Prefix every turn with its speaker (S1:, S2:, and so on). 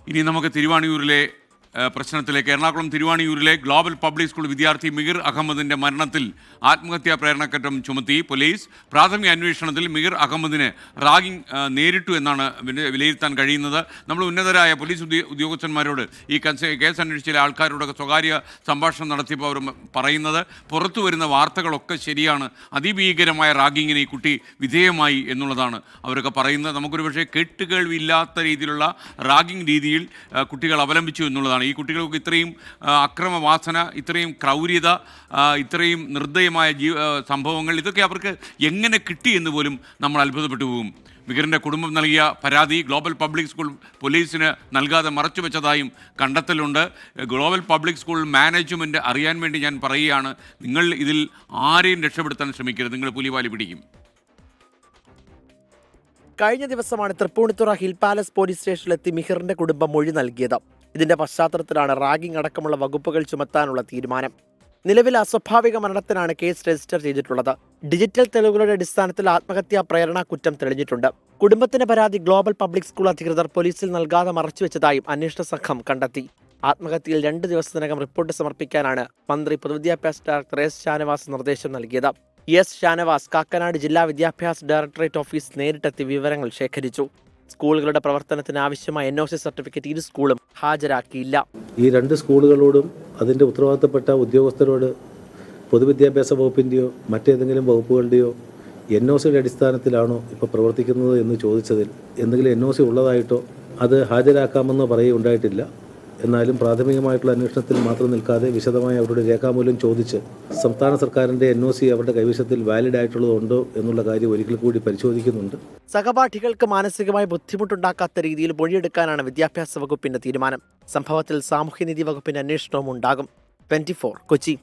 S1: ഇനി നമുക്ക് തിരുവാണിയൂരിലെ പ്രശ്നത്തിലേക്ക്. എറണാകുളം തിരുവാണിയൂരിലെ ഗ്ലോബൽ പബ്ലിക് സ്കൂൾ വിദ്യാർത്ഥി മിഹിർ അഹമ്മദിന്റെ മരണത്തിൽ ആത്മഹത്യാ പ്രേരണക്കുറ്റം ചുമത്തി പോലീസ്. പ്രാഥമിക അന്വേഷണത്തിൽ മിഹിർ അഹമ്മദിന് റാഗിംഗ് നേരിട്ടു എന്നാണ് വിലയിരുത്താൻ കഴിയുന്നത്. നമ്മൾ ഉന്നതരായ പോലീസ് ഉദ്യോഗസ്ഥന്മാരോട് ഈ കേസ് അന്വേഷിച്ച ആൾക്കാരോടൊക്കെ സ്വകാര്യ സംഭാഷണം നടത്തിയപ്പോൾ അവർ പറയുന്നത് പുറത്തു വരുന്ന വാർത്തകളൊക്കെ ശരിയാണ്, അതിഭീകരമായ റാഗിങ്ങിന് ഈ കുട്ടി വിധേയമായി എന്നുള്ളതാണ് അവരൊക്കെ പറയുന്നത്. നമുക്കൊരു പക്ഷേ കേട്ടുകേൾവിയില്ലാത്ത രീതിയിലുള്ള റാഗിംഗ് രീതിയിൽ കുട്ടികൾ അവലംബിച്ചു എന്നുള്ളതാണ്. ഈ കുട്ടികൾക്ക് ഇത്രയും അക്രമവാസന, ഇത്രയും ക്രൗര്യത, ഇത്രയും നിർദ്ദയമായ സംഭവങ്ങൾ ഇതൊക്കെ അവർക്ക് എങ്ങനെ കിട്ടി എന്ന് പോലും നമ്മൾ അത്ഭുതപ്പെട്ടു പോകും. മിഹിറിൻ്റെ കുടുംബം നൽകിയ പരാതി ഗ്ലോബൽ പബ്ലിക് സ്കൂൾ പോലീസിന് നൽകാതെ മറച്ചുവെച്ചതായും കണ്ടെത്തലുണ്ട്. ഗ്ലോബൽ പബ്ലിക് സ്കൂൾ മാനേജ്മെൻറ്റ് അറിയാൻ വേണ്ടി ഞാൻ പറയുകയാണ്, നിങ്ങൾ ഇതിൽ ആരെയും രക്ഷപ്പെടുത്താൻ ശ്രമിക്കരുത്, നിങ്ങൾ പുലിവാലി പിടിക്കും.
S2: കഴിഞ്ഞ ദിവസമാണ് തൃപ്പൂണിത്തുറ ഹിൽ പാലസ് പോലീസ് സ്റ്റേഷനിലെത്തി മിഹിറിന്റെ കുടുംബം മൊഴി നൽകിയത്. ഇതിന്റെ പശ്ചാത്തലത്തിലാണ് റാഗിംഗ് അടക്കമുള്ള വകുപ്പുകൾ ചുമത്താനുള്ള തീരുമാനം. നിലവിൽ അസ്വാഭാവിക മരണത്തിനാണ് കേസ് രജിസ്റ്റർ ചെയ്തിട്ടുള്ളത്. ഡിജിറ്റൽ തെളിവുകളുടെ അടിസ്ഥാനത്തിൽ ആത്മഹത്യാ പ്രേരണ കുറ്റം തെളിഞ്ഞിട്ടുണ്ട്. കുടുംബത്തിന്റെ പരാതി ഗ്ലോബൽ പബ്ലിക് സ്കൂൾ അധികൃതർ പോലീസിൽ നൽകാതെ മറച്ചുവെച്ചതായും അന്വേഷണ സംഘം കണ്ടെത്തി. ആത്മഹത്യയിൽ 2 ദിവസത്തിനകം റിപ്പോർട്ട് സമർപ്പിക്കാനാണ് മന്ത്രി പൊതുവിദ്യാഭ്യാസ ഡയറക്ടർ എസ് ഷാനവാസ് നിർദ്ദേശം നൽകിയത്. എസ് ഷാനവാസ് കാക്കനാട് ജില്ലാ വിദ്യാഭ്യാസ ഡയറക്ടറേറ്റ് ഓഫീസ് നേരിട്ടെത്തി വിവരങ്ങൾ ശേഖരിച്ചു. സ്കൂളുകളുടെ പ്രവർത്തനത്തിന് ആവശ്യമായ NOC സർട്ടിഫിക്കറ്റ് ഇരു സ്കൂളും ഹാജരാക്കിയില്ല.
S3: ഈ 2 സ്കൂളുകളോടും അതിൻ്റെ ഉത്തരവാദിത്തപ്പെട്ട ഉദ്യോഗസ്ഥരോട് പൊതുവിദ്യാഭ്യാസ വകുപ്പിൻ്റെയോ മറ്റേതെങ്കിലും വകുപ്പുകളുടെയോ NOCയുടെ അടിസ്ഥാനത്തിലാണോ ഇപ്പോൾ പ്രവർത്തിക്കുന്നത് എന്ന് ചോദിച്ചതിൽ എന്തെങ്കിലും NOC ഉള്ളതായിട്ടോ അത് ഹാജരാക്കാമെന്നോ പറയുകയുണ്ടായിട്ടില്ല. എന്നാലും പ്രാഥമികമായിട്ടുള്ള അന്വേഷണത്തിൽ മാത്രം നിൽക്കാതെ വിശദമായ അവരുടെ രേഖാമൂലം ചോദിച്ച് സംസ്ഥാന സർക്കാരിൻ്റെ NOC അവരുടെ കൈവശത്തിൽ വാലിഡ് ആയിട്ടുള്ളതുണ്ടോ എന്നുള്ള കാര്യം ഒരിക്കൽ കൂടി പരിശോധിക്കുന്നുണ്ട്.
S2: സഹപാഠികൾക്ക് മാനസികമായ ബുദ്ധിമുട്ടുണ്ടാക്കാത്ത രീതിയിൽ മൊഴിയെടുക്കാനാണ് വിദ്യാഭ്യാസ വകുപ്പിന്റെ തീരുമാനം. സംഭവത്തിൽ സാമൂഹ്യനീതി വകുപ്പിന്റെ അന്വേഷണവും ഉണ്ടാകും. 24 കൊച്ചി.